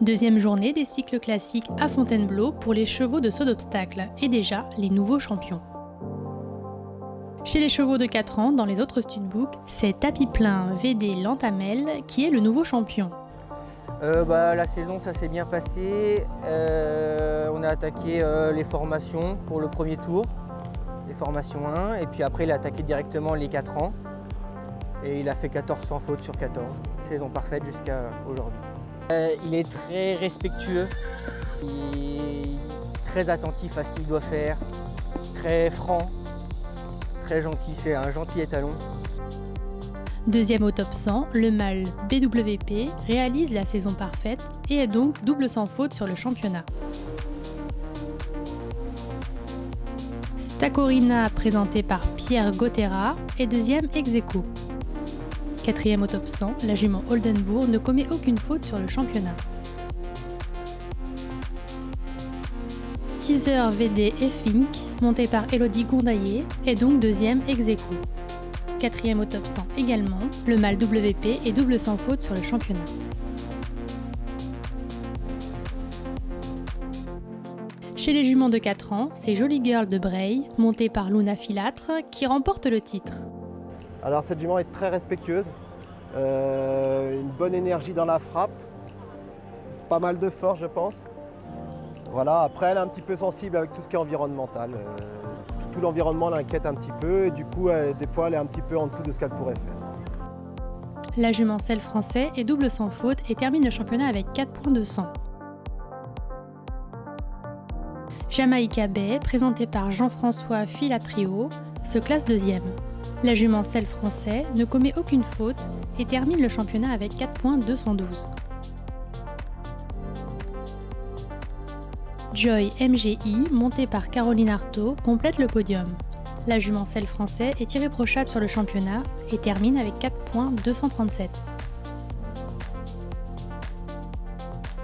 Deuxième journée des cycles classiques à Fontainebleau pour les chevaux de saut d'obstacle et déjà les nouveaux champions. Chez les chevaux de 4 ans, dans les autres studbooks, c'est Tapis Plein VD Lantamel qui est le nouveau champion. La saison, ça s'est bien passé. On a attaqué les formations pour le premier tour, les formations 1, et puis après il a attaqué directement les 4 ans. Et il a fait 14 sans faute sur 14. Saison parfaite jusqu'à aujourd'hui. Il est très respectueux, il est très attentif à ce qu'il doit faire, très franc, très gentil, c'est un gentil étalon. Deuxième au top 100, le mâle BWP réalise la saison parfaite et est donc double sans faute sur le championnat. Stacorina, présentée par Pierre Gauthera, est deuxième ex-aequo. Quatrième au top 100, la jument Oldenbourg ne commet aucune faute sur le championnat. Teaser VD Effink, monté par Elodie Gourdaillé, est donc deuxième ex-aequo. Quatrième au top 100 également, le mâle WP est double sans faute sur le championnat. Chez les juments de 4 ans, c'est Jolie Girl de Breil, montée par Luna Filâtre, qui remporte le titre. Alors cette jument est très respectueuse, une bonne énergie dans la frappe, pas mal de force je pense. Voilà, après elle est un petit peu sensible avec tout ce qui est environnemental. Tout l'environnement l'inquiète un petit peu et du coup des fois elle est un petit peu en dessous de ce qu'elle pourrait faire. La jument Selle Français est double sans faute et termine le championnat avec 4 points de 100. Jamaïca Bay, présentée par Jean-François Filatrio, se classe deuxième. La jument Selle Français ne commet aucune faute et termine le championnat avec 4 points 212. Joy MGI, montée par Caroline Artaud, complète le podium. La jument Selle Français est irréprochable sur le championnat et termine avec 4 points 237.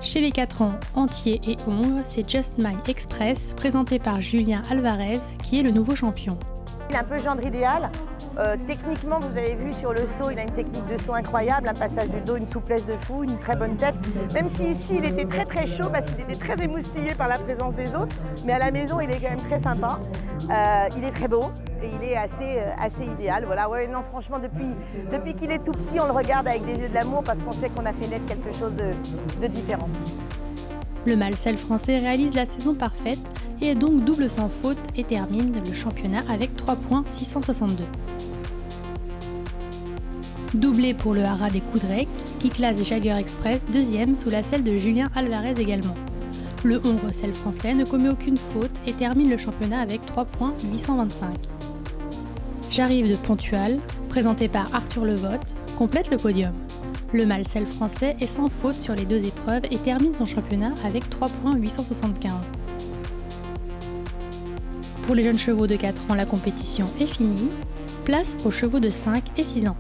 Chez les 4 ans entiers et ongles, c'est Just My Express, présenté par Julien Alvarez, qui est le nouveau champion. Il est un peu gendre idéal. Techniquement, vous avez vu sur le saut, il a une technique de saut incroyable, un passage du dos, une souplesse de fou, une très bonne tête. Même si ici, il était très chaud parce qu'il était très émoustillé par la présence des autres. Mais à la maison, il est quand même très sympa. Il est très beau et il est assez idéal. Voilà, ouais, non, franchement, depuis qu'il est tout petit, on le regarde avec des yeux de l'amour parce qu'on sait qu'on a fait naître quelque chose de différent. Le mâle Selle Français réalise la saison parfaite et est donc double sans faute et termine le championnat avec 3 points 662. Doublé pour le haras des Coudrec, qui classe Jagger Express deuxième sous la selle de Julien Alvarez également. Le hongre Selle Français ne commet aucune faute et termine le championnat avec 3 points 825. J'arrive de Pontual, présenté par Arthur Levotte, complète le podium. Le mâle Selle Français est sans faute sur les 2 épreuves et termine son championnat avec 3 points 875. Pour les jeunes chevaux de 4 ans, la compétition est finie. Place aux chevaux de 5 et 6 ans.